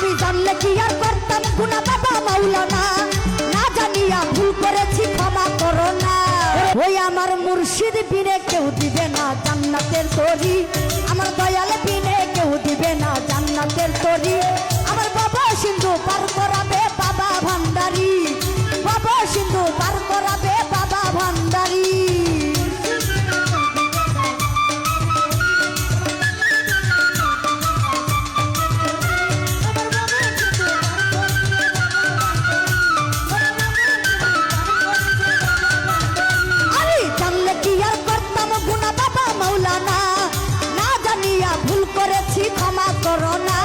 আমি জানলে কি আর করতাম গুনাহ বাবা মাওলানা, না জানিয়া ভুল করেছি ক্ষমা করো না। ওই আমার মুর্শিদ বিনে কেউ দিবে না জান্নাতের তরি, আমার দয়াল বিনে কেউ দিবে না জান্নাতের তরি। আমার বাবা সিন্ধু পার করাবে বাবা ভান্ডারি, বাবা সিন্ধু পার করাবে বাবা ভান্ডারি। ক্ষমা করো না।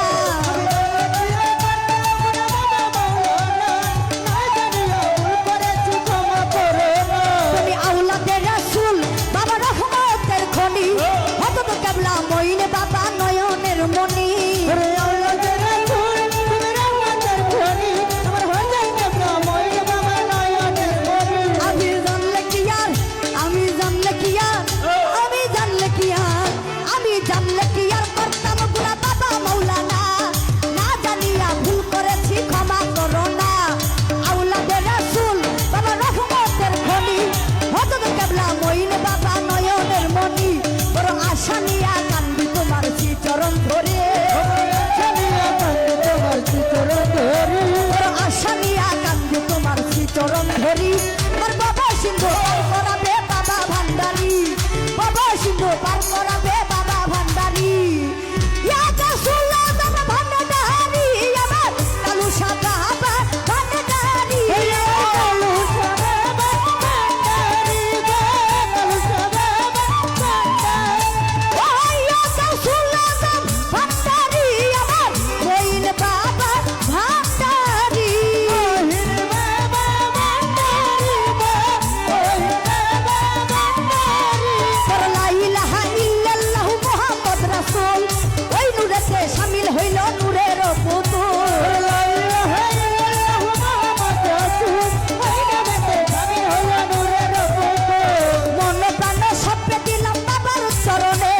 তুমি আওলাদের রাসূল বাবা রহমতের খনি, হযরত কেবলা মঈন বাবা নয়নের মনি। আমি জানলে কি আর, আমি জানলে কি আর, আমি জানলে কি আর, আমি জানলে কি আর করতাম গুনাহ বাবা মাওলানা, না জানিয়া ভুল করেছি ক্ষমা করো না। আওলাদের রাসূল বাবা রহমতের খনি, হযরত কেবলা মঈন বাবা নয়নের মনি। বড় আশা নিয়া কান্দি তোমার চরণ ধরে, বড় আশা নিয়া কান্দি তোমার চরণ ধরি। আমার বাবা সিন্ধু পার করাবে বাবা ভান্ডারি, বাবা সিন্ধু পার করাবে বাবা ভান্ডারি। ইয়া রাসূলুল্লাহ বাবা ভান্ডারি, আমার কালু সাদা বাবা ভান্ডারি, কালু সাদা বাবা ভান্ডারি, কালু সাদা বাবা ভান্ডারি। ও ইয়া রাসূলুল্লাহ বাবা ভান্ডারি, আমার মঈন বাবা ভান্ডারি, মঈন বাবা ভান্ডারি, মঈন বাবা ভান্ডারি। লা ইলাহা ইল্লাল্লাহু মুহাম্মদ রাসূল, ওই নূরেতে শামিল হইল নূরের পুতুল। লা ইলাহা ইল্লাল্লাহু মুহাম্মদ রাসূল, ওই নূরেতে শামিল হইল নূরের পুতুল। মন প্রাণ সপে দিলাম বাবার চরণে,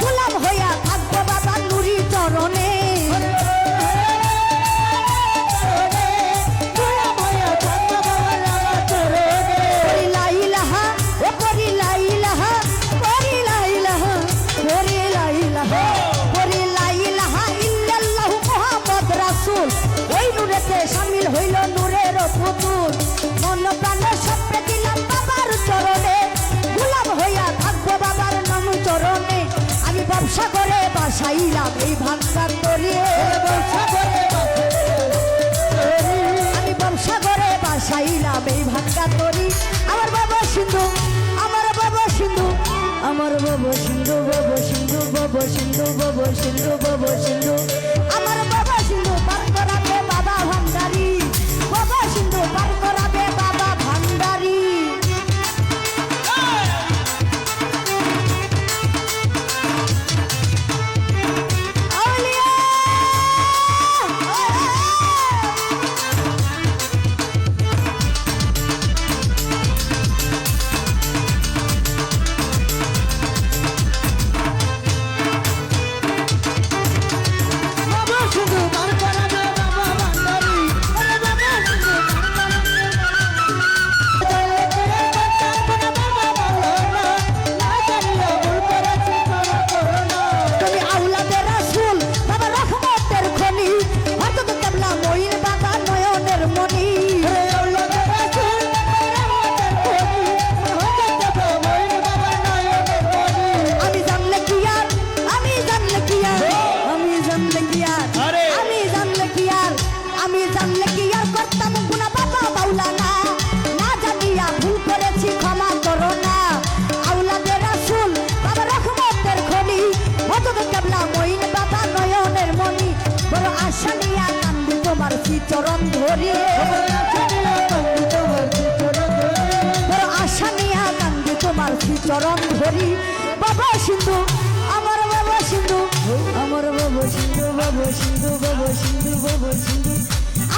গোলাম হইয়া থাকবো বাবা নুরি চরণে। লা ইলাহা ও করি লা ইলাহা, করি লা ইলাহা, করি লা ইলাহা, করি লা ইলাহা ইল্লাল্লাহু মুহাম্মদ রাসূল, ওই নূরেতে শামিল হইল নূরের পুতুল। মন প্রাণ সপে দিলাম বাবার চরণে, গোলাম হইয়া থাকবো বাবার নাম চরণে। আমি ব্যবসা করে বাসাইলাম এই ভাঙ্গা তরি, আমি ব্যবসা করে বাসাইলাম এই ভাঙ্গা তরি। আমার বাবা সিন্ধু, আমার বাবা সিন্ধু, আমার বাবা সিন্ধু, বাবা সিন্ধু, বাবা সিন্ধু, বাবা সিন্ধু, বাবা সিন্ধু। আমার বাবা সিন্ধু পার করাবে বাবা ভান্ডারি, বাবা সিন্ধু পার করাবে বাবা ভান্ডারি। চরণ ধরে, আশা নিয়া কান্দি তোমার চরণ ধরি। বাবা সিন্ধু, আমার বাবা সিন্ধু, আমার বাবা সিন্ধু, বাবা সিন্ধু, বাবা সিন্ধু, বাবা সিন্ধু।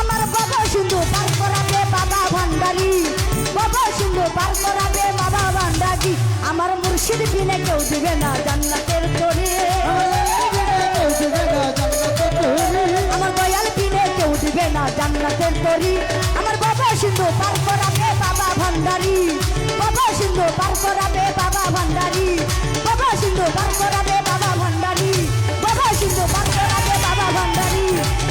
আমার বাবা সিন্ধু পার করাবে বাবা ভান্ডারি, বাবা সিন্ধু পার করাবে বাবা ভান্ডারি। আমার মুর্শিদ বিনে কেউ দিবে না জান্নাতের তরি, আমার দয়াল জান্নাতের তরি আমার বাবা সিন্ধু পার করাবে বাবা ভান্ডারি বাবা সিন্ধু পার করাবে বাবা ভান্ডারি বাবা সিন্ধু পার করাবে বাবা ভান্ডারি বাবা সিন্ধু পার করাবে বাবা ভান্ডারি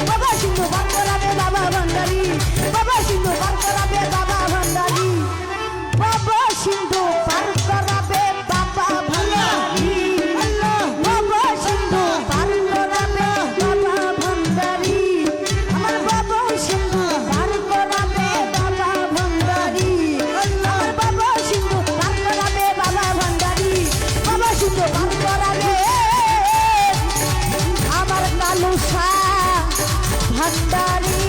বাবা সিন্ধু পার করাবে বাবা ভান্ডারি বাবা সিন্ধু পার করাবে বাবা ভান্ডারি বাবা সিন্ধু পার করাবে বাবা ভান্ডারি বাবা সিন্ধু পার করাবে বাবা ভান্ডারি আমার বাবা সিন্ধু পার করাবে বাবা ভান্ডারি আমার বাবা সিন্ধু পার করাবে বাবা ভান্ডারি বাবা সিন্ধু পার করাবে আমার কালু শাহ ভান্ডারি